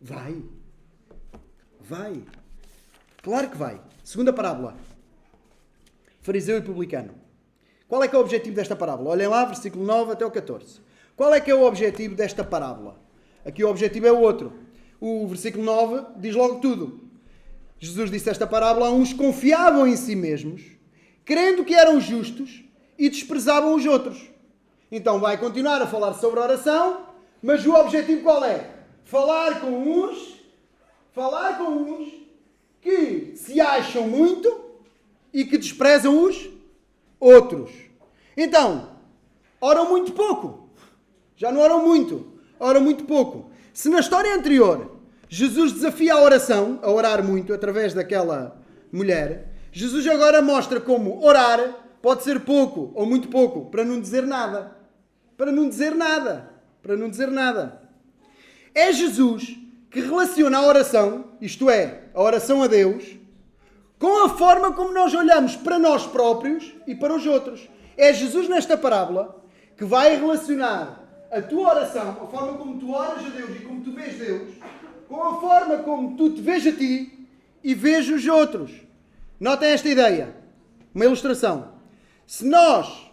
Vai. Claro que vai. Segunda parábola. Fariseu e publicano. Qual é que é o objetivo desta parábola? Olhem lá, versículo 9 até o 14. Qual é que é o objetivo desta parábola? Aqui o objetivo é o outro. O versículo 9 diz logo tudo. Jesus disse esta parábola a uns que confiavam em si mesmos, crendo que eram justos e desprezavam os outros. Então vai continuar a falar sobre a oração, mas o objetivo qual é? Falar com uns que se acham muito e que desprezam os outros. Então, oram muito pouco. Já não oram muito. Oram muito pouco. Se na história anterior Jesus desafia a oração, a orar muito, através daquela mulher, Jesus agora mostra como orar pode ser pouco ou muito pouco, para não dizer nada. É Jesus que relaciona a oração, isto é, a oração a Deus, com a forma como nós olhamos para nós próprios e para os outros. É Jesus nesta parábola que vai relacionar a tua oração, a forma como tu oras a Deus e como tu vês Deus, com a forma como tu te vês a ti e vês os outros. Notem esta ideia. Uma ilustração. Se nós,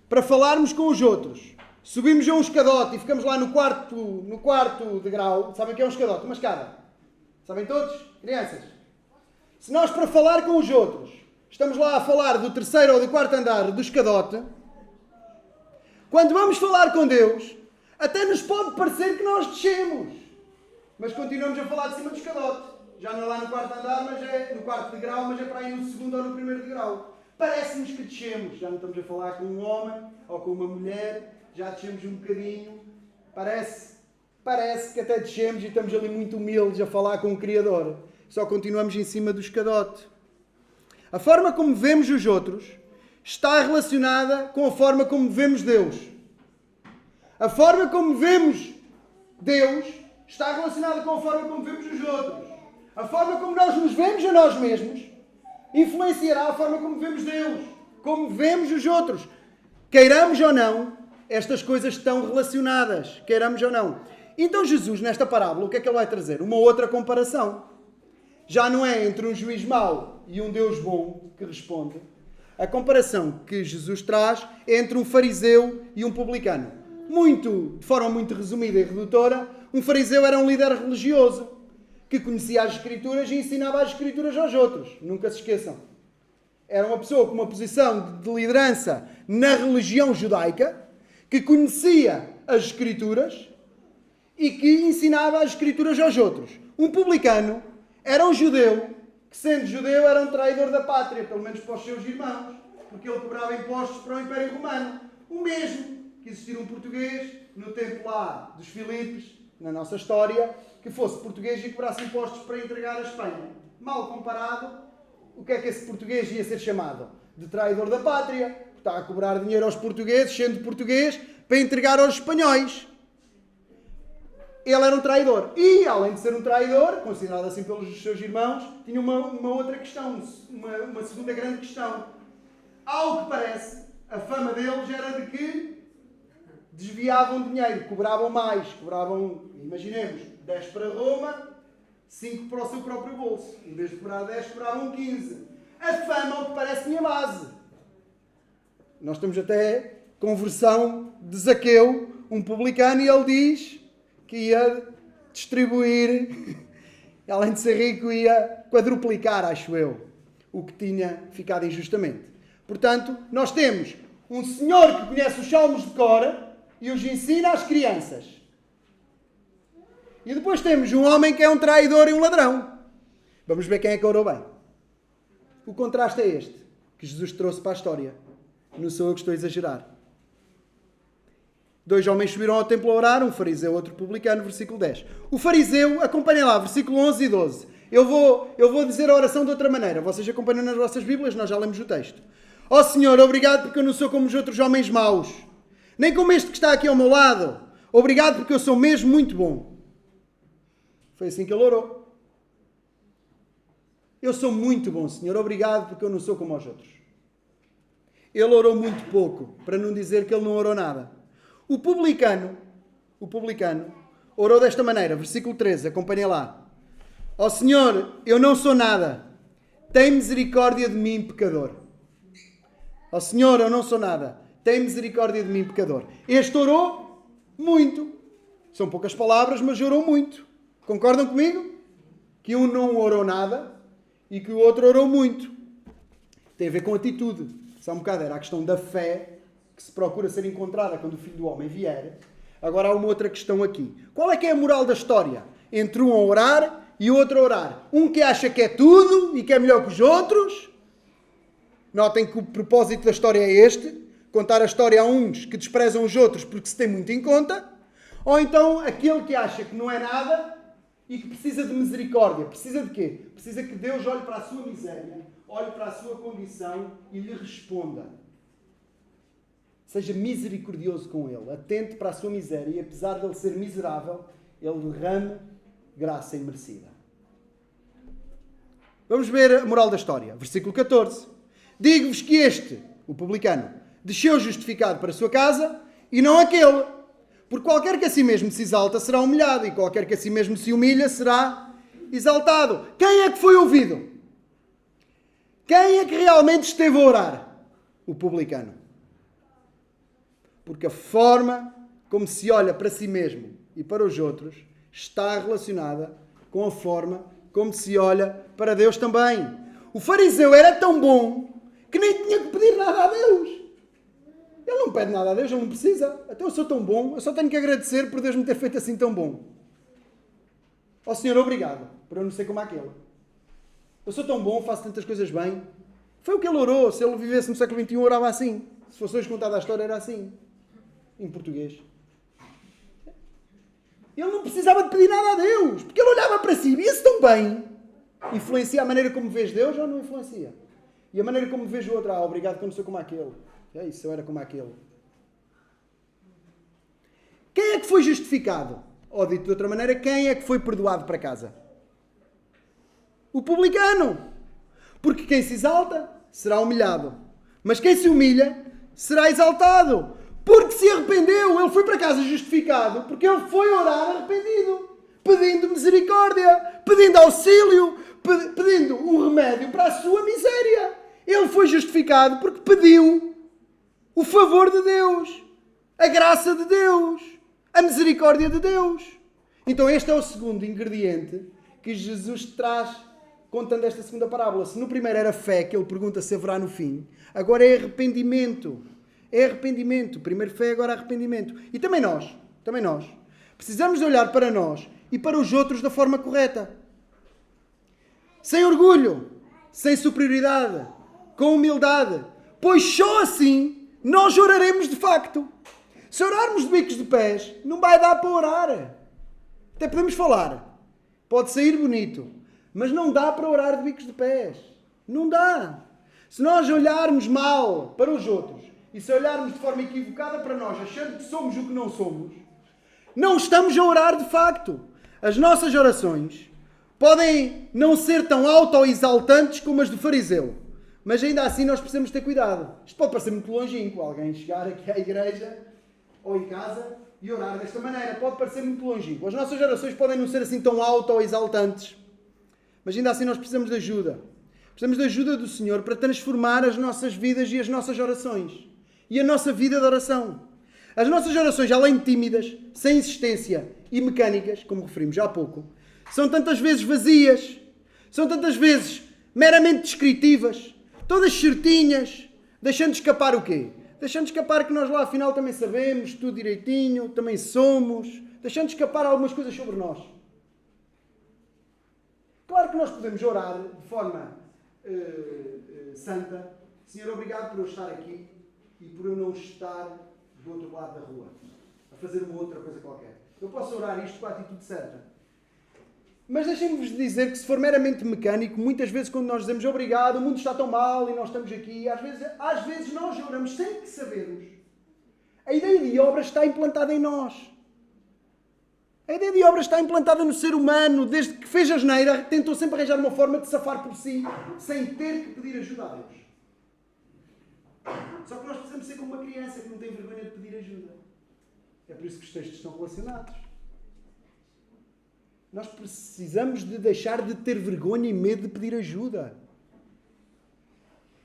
para falarmos com os outros, subimos a um escadote e ficamos lá no quarto degrau, sabem o que é um escadote? Uma escada. Sabem todos? Crianças? Se nós, para falar com os outros, estamos lá a falar do terceiro ou do quarto andar do escadote, quando vamos falar com Deus, até nos pode parecer que nós descemos. Mas continuamos a falar de cima do escadote. Já não é lá no quarto andar, mas é no quarto degrau, mas é para aí no segundo ou no primeiro degrau. Parece-nos que descemos. Já não estamos a falar com um homem ou com uma mulher. Já descemos um bocadinho. Parece que até descemos e estamos ali muito humildes a falar com o Criador. Só continuamos em cima do escadote. A forma como vemos os outros está relacionada com a forma como vemos Deus. A forma como vemos Deus está relacionada com a forma como vemos os outros. A forma como nós nos vemos a nós mesmos influenciará a forma como vemos Deus, como vemos os outros. Queiramos ou não, estas coisas estão relacionadas. Queiramos ou não. Então Jesus, nesta parábola, o que é que ele vai trazer? Uma outra comparação. Já não é entre um juiz mau e um Deus bom que responde. A comparação que Jesus traz é entre um fariseu e um publicano. De forma muito resumida e redutora, um fariseu era um líder religioso que conhecia as Escrituras e ensinava as Escrituras aos outros. Nunca se esqueçam. Era uma pessoa com uma posição de liderança na religião judaica, que conhecia as Escrituras e que ensinava as Escrituras aos outros. Um publicano era um judeu, que sendo judeu era um traidor da pátria, pelo menos para os seus irmãos, porque ele cobrava impostos para o Império Romano. O mesmo que existir um português no tempo lá dos Filipos, na nossa história, que fosse português e cobrasse impostos para entregar a Espanha. Mal comparado, o que é que esse português ia ser chamado? De traidor da pátria. Está a cobrar dinheiro aos portugueses, sendo português, para entregar aos espanhóis. Ele era um traidor. E, além de ser um traidor, considerado assim pelos seus irmãos, tinha uma outra questão, uma segunda grande questão. Ao que parece, a fama deles era de que desviavam dinheiro, cobravam mais, imaginemos, 10 para Roma, 5 para o seu próprio bolso. Em vez de cobrar 10, cobravam 15. A fama, ao que parece, tinha base. Nós temos até conversão de Zaqueu, um publicano, e ele diz que ia distribuir, além de ser rico, ia quadruplicar, acho eu, o que tinha ficado injustamente. Portanto, nós temos um senhor que conhece os salmos de cor e os ensina às crianças. E depois temos um homem que é um traidor e um ladrão. Vamos ver quem é que orou bem. O contraste é este, que Jesus trouxe para a história. Não sou eu que estou a exagerar. 2 homens subiram ao templo a orar, um fariseu e outro publicano, versículo 10. O fariseu, acompanhem lá, versículo 11 e 12. Eu vou dizer a oração de outra maneira. Vocês acompanham nas vossas Bíblias, nós já lemos o texto. Ó Senhor, obrigado porque eu não sou como os outros homens maus, nem como este que está aqui ao meu lado. Obrigado porque eu sou mesmo muito bom. Foi assim que ele orou. Eu sou muito bom, Senhor, obrigado porque eu não sou como os outros. Ele orou muito pouco, para não dizer que ele não orou nada. O publicano, orou desta maneira, versículo 13, acompanhem lá. Ó Senhor, eu não sou nada, tem misericórdia de mim, pecador. Ó Senhor, eu não sou nada, tem misericórdia de mim, pecador. Este orou muito. São poucas palavras, mas orou muito. Concordam comigo? Que um não orou nada e que o outro orou muito. Tem a ver com atitude. Só um bocado era a questão da fé que se procura ser encontrada quando o Filho do Homem vier. Agora há uma outra questão aqui. Qual é que é a moral da história? Entre um a orar e o outro a orar. Um que acha que é tudo e que é melhor que os outros. Notem que o propósito da história é este. Contar a história a uns que desprezam os outros porque se tem muito em conta. Ou então aquele que acha que não é nada e que precisa de misericórdia. Precisa de quê? Precisa que Deus olhe para a sua miséria, olhe para a sua condição e lhe responda. Seja misericordioso com ele. Atente para a sua miséria e apesar de ele ser miserável, ele derrame graça imerecida. Vamos ver a moral da história. Versículo 14. Digo-vos que este, o publicano, desceu justificado para a sua casa e não aquele. Porque qualquer que a si mesmo se exalta será humilhado e qualquer que a si mesmo se humilha será exaltado. Quem é que foi ouvido? Quem é que realmente esteve a orar? O publicano. Porque a forma como se olha para si mesmo e para os outros está relacionada com a forma como se olha para Deus também. O fariseu era tão bom que nem tinha que pedir nada a Deus. Ele não pede nada a Deus, ele não precisa. Até eu sou tão bom, eu só tenho que agradecer por Deus me ter feito assim tão bom. Ó Senhor, obrigado, por eu não ser como aquele. Eu sou tão bom, faço tantas coisas bem. Foi o que ele orou. Se ele vivesse no século XXI, orava assim. Se fosse hoje contada a história, era assim. Em português. Ele não precisava de pedir nada a Deus. Porque ele olhava para si e via-se tão bem. Influencia a maneira como vês Deus ou não influencia? E a maneira como vejo o outro, obrigado que eu não sou como aquele. É isso, eu era como aquele. Quem é que foi justificado? Ou dito de outra maneira, quem é que foi perdoado para casa? O publicano. Porque quem se exalta será humilhado. Mas quem se humilha será exaltado. Porque se arrependeu, ele foi para casa justificado, porque ele foi orar arrependido, pedindo misericórdia, pedindo auxílio, pedindo um remédio para a sua miséria. Ele foi justificado porque pediu o favor de Deus, a graça de Deus, a misericórdia de Deus. Então este é o segundo ingrediente que Jesus traz contando esta segunda parábola. Se no primeiro era fé, que ele pergunta se haverá no fim, agora é arrependimento. É arrependimento. Primeiro fé, agora arrependimento. E também nós, precisamos de olhar para nós e para os outros da forma correta. Sem orgulho, sem superioridade, com humildade. Pois só assim nós oraremos de facto. Se orarmos de bicos de pés, não vai dar para orar. Até podemos falar. Pode sair bonito. Mas não dá para orar de bicos de pés. Não dá. Se nós olharmos mal para os outros e se olharmos de forma equivocada para nós, achando que somos o que não somos, não estamos a orar de facto. As nossas orações podem não ser tão auto-exaltantes como as do fariseu. Mas ainda assim nós precisamos ter cuidado. Isto pode parecer muito longínquo. Alguém chegar aqui à igreja ou em casa e orar desta maneira. Pode parecer muito longínquo. As nossas orações podem não ser assim tão auto-exaltantes, mas ainda assim nós precisamos de ajuda. Precisamos da ajuda do Senhor para transformar as nossas vidas e as nossas orações. E a nossa vida de oração. As nossas orações, além de tímidas, sem insistência e mecânicas, como referimos já há pouco, são tantas vezes vazias, são tantas vezes meramente descritivas, todas certinhas, deixando escapar o quê? Deixando escapar que nós lá afinal também sabemos tudo direitinho, também somos, deixando escapar algumas coisas sobre nós. Claro que nós podemos orar de forma santa. Senhor, obrigado por eu estar aqui e por eu não estar do outro lado da rua, a fazer uma outra coisa qualquer. Eu posso orar isto com a atitude certa. Mas deixem-vos dizer que se for meramente mecânico, muitas vezes quando nós dizemos obrigado, o mundo está tão mal e nós estamos aqui, às vezes nós oramos sem que sabermos. A ideia de obra está implantada em nós. A ideia de obra está implantada no ser humano. Desde que fez a asneira, tentou sempre arranjar uma forma de safar por si, sem ter que pedir ajuda a Deus. Só que nós precisamos ser como uma criança que não tem vergonha de pedir ajuda. É por isso que os textos estão relacionados. Nós precisamos de deixar de ter vergonha e medo de pedir ajuda.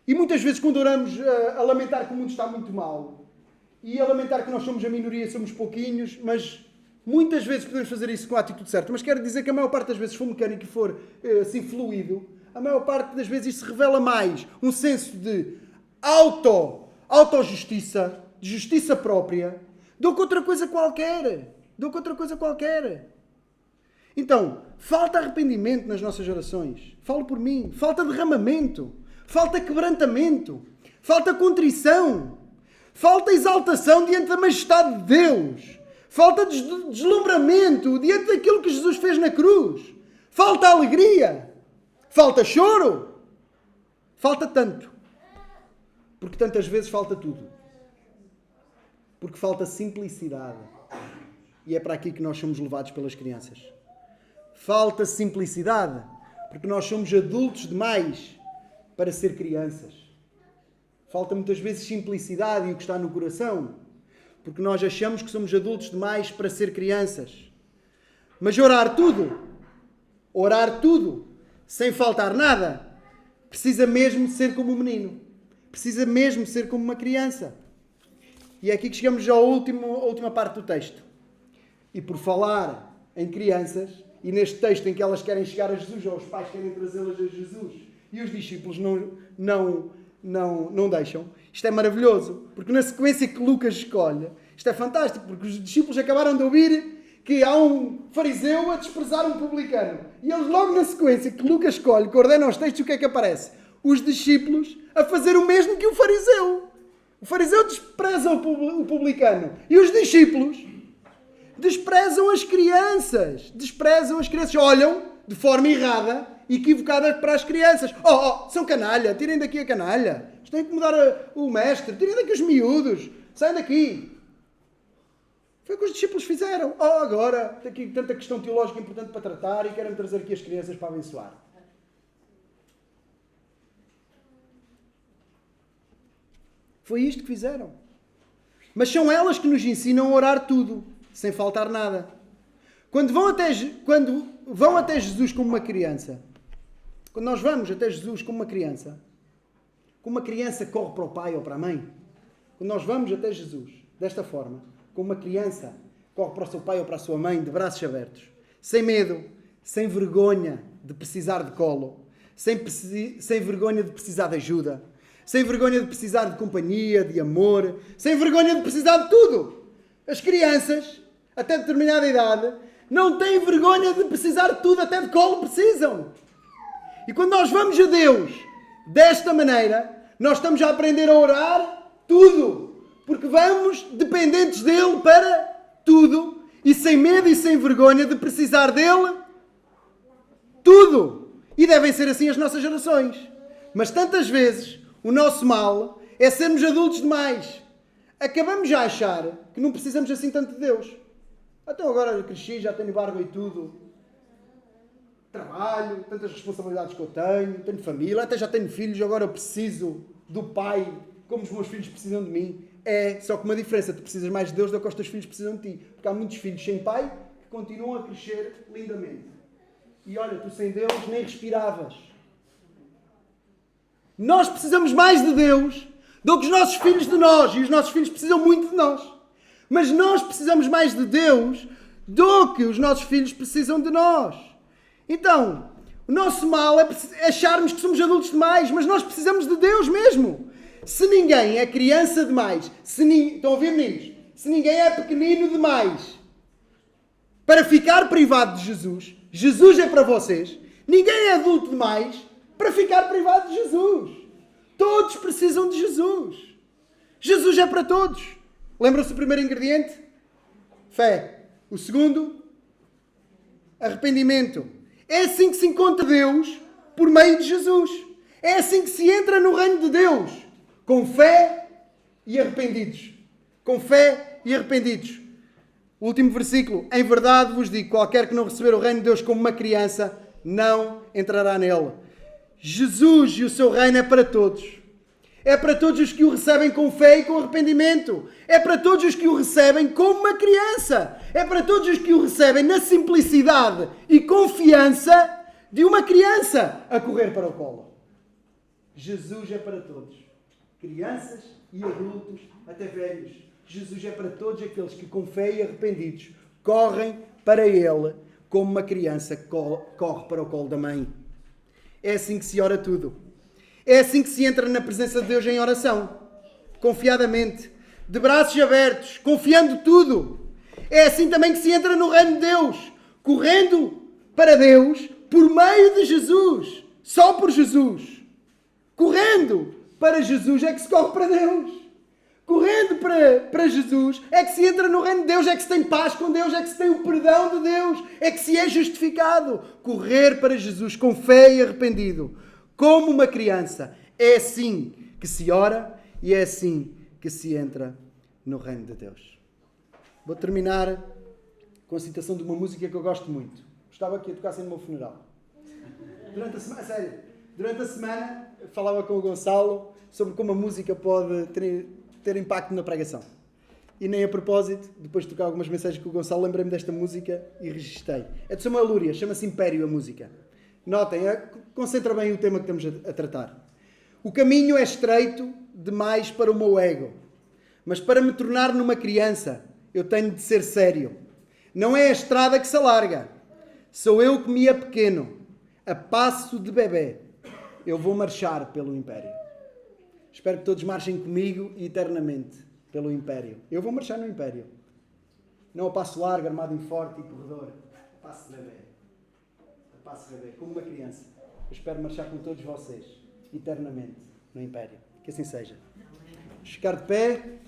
E muitas vezes quando oramos a lamentar que o mundo está muito mal, e a lamentar que nós somos a minoria, somos pouquinhos, mas muitas vezes podemos fazer isso com a atitude certa. Mas quero dizer que a maior parte das vezes, se for mecânico e for assim fluido, a maior parte das vezes isso revela mais um senso de autojustiça, de justiça própria, do que outra coisa qualquer. Então, falta arrependimento nas nossas orações. Falo por mim. Falta derramamento. Falta quebrantamento. Falta contrição. Falta exaltação diante da majestade de Deus. Falta deslumbramento diante daquilo que Jesus fez na cruz. Falta alegria. Falta choro. Falta tanto. Porque tantas vezes falta tudo. Porque falta simplicidade. E é para aqui que nós somos levados pelas crianças. Falta simplicidade. Porque nós somos adultos demais para ser crianças. Falta muitas vezes simplicidade e o que está no coração. Porque nós achamos que somos adultos demais para ser crianças. Mas orar tudo, sem faltar nada, precisa mesmo ser como um menino. Precisa mesmo ser como uma criança. E é aqui que chegamos à última parte do texto. E por falar em crianças, e neste texto em que elas querem chegar a Jesus, ou os pais querem trazê-las a Jesus, e os discípulos não deixam, isto é maravilhoso. Porque na sequência que Lucas escolhe, isto é fantástico, porque os discípulos acabaram de ouvir que há um fariseu a desprezar um publicano. E eles logo na sequência que Lucas escolhe, que ordena os textos, o que é que aparece? Os discípulos a fazer o mesmo que o fariseu. O fariseu despreza o publicano. E os discípulos desprezam as crianças. Olham de forma errada, equivocada para as crianças. São canalha. Tirem daqui a canalha. Isto tem que mudar o mestre. Tirem daqui os miúdos. Saem daqui. Foi o que os discípulos fizeram. Agora tem aqui tanta questão teológica importante para tratar e querem trazer aqui as crianças para abençoar. Foi isto que fizeram. Mas são elas que nos ensinam a orar tudo, sem faltar nada. Quando vão até Jesus como uma criança, quando nós vamos até Jesus como uma criança corre para o pai ou para a mãe, quando nós vamos até Jesus desta forma, como uma criança corre para o seu pai ou para a sua mãe de braços abertos, sem medo, sem vergonha de precisar de colo, sem vergonha de precisar de ajuda, sem vergonha de precisar de companhia, de amor, sem vergonha de precisar de tudo. As crianças, até determinada idade, não têm vergonha de precisar de tudo, até de colo precisam. E quando nós vamos a Deus desta maneira, nós estamos a aprender a orar tudo. Porque vamos dependentes dele para tudo e sem medo e sem vergonha de precisar dele tudo. E devem ser assim as nossas orações. Mas tantas vezes o nosso mal é sermos adultos demais. Acabamos a achar que não precisamos assim tanto de Deus. Então agora eu cresci, já tenho barba e tudo. Trabalho, tantas responsabilidades que eu tenho família, até já tenho filhos, agora eu preciso do pai como os meus filhos precisam de mim. É, só que uma diferença, tu precisas mais de Deus do que os teus filhos precisam de ti. Porque há muitos filhos sem pai que continuam a crescer lindamente. E olha, tu sem Deus nem respiravas. Nós precisamos mais de Deus do que os nossos filhos de nós. E os nossos filhos precisam muito de nós. Mas nós precisamos mais de Deus do que os nossos filhos precisam de nós. Então, o nosso mal é acharmos que somos adultos demais, mas nós precisamos de Deus mesmo. Se ninguém é criança demais, estão a ouvir, meninos? Se ninguém é pequenino demais para ficar privado de Jesus, Jesus é para vocês, ninguém é adulto demais para ficar privado de Jesus. Todos precisam de Jesus. Jesus é para todos. Lembram-se do primeiro ingrediente? Fé. O segundo? Arrependimento. É assim que se encontra Deus por meio de Jesus. É assim que se entra no reino de Deus. Com fé e arrependidos. Com fé e arrependidos. O último versículo. Em verdade vos digo, qualquer que não receber o reino de Deus como uma criança, não entrará nele. Jesus e o seu reino é para todos. É para todos os que o recebem com fé e com arrependimento. É para todos os que o recebem como uma criança. É para todos os que o recebem na simplicidade e confiança de uma criança a correr para o colo. Jesus é para todos. Crianças e adultos, até velhos. Jesus é para todos aqueles que com fé e arrependidos correm para Ele como uma criança corre para o colo da mãe. É assim que se ora tudo. É assim que se entra na presença de Deus em oração. Confiadamente. De braços abertos. Confiando tudo. É assim também que se entra no reino de Deus. Correndo para Deus por meio de Jesus. Só por Jesus. Correndo para Jesus é que se corre para Deus. Correndo para Jesus é que se entra no reino de Deus. É que se tem paz com Deus. É que se tem o perdão de Deus. É que se é justificado. Correr para Jesus com fé e arrependido. Como uma criança. É assim que se ora e é assim que se entra no reino de Deus. Vou terminar com a citação de uma música que eu gosto muito. Gostava que a tocassem no meu funeral. Durante a semana, sério, durante a semana falava com o Gonçalo sobre como a música pode ter impacto na pregação. E nem a propósito, depois de tocar algumas mensagens com o Gonçalo, lembrei-me desta música e registrei. É de Samuel Lúria, chama-se Império a música. Notem, concentra bem o tema que estamos a tratar. O caminho é estreito demais para o meu ego. Mas para me tornar numa criança, eu tenho de ser sério. Não é a estrada que se alarga. Sou eu que me apequeno. A passo de bebê. Eu vou marchar pelo Império. Espero que todos marchem comigo e eternamente pelo Império. Eu vou marchar no Império. Não a passo largo, armado em forte e corredor. A passo de bebê. A passo de bebê. Como uma criança. Eu espero marchar com todos vocês eternamente no Império. Que assim seja. Vamos ficar de pé.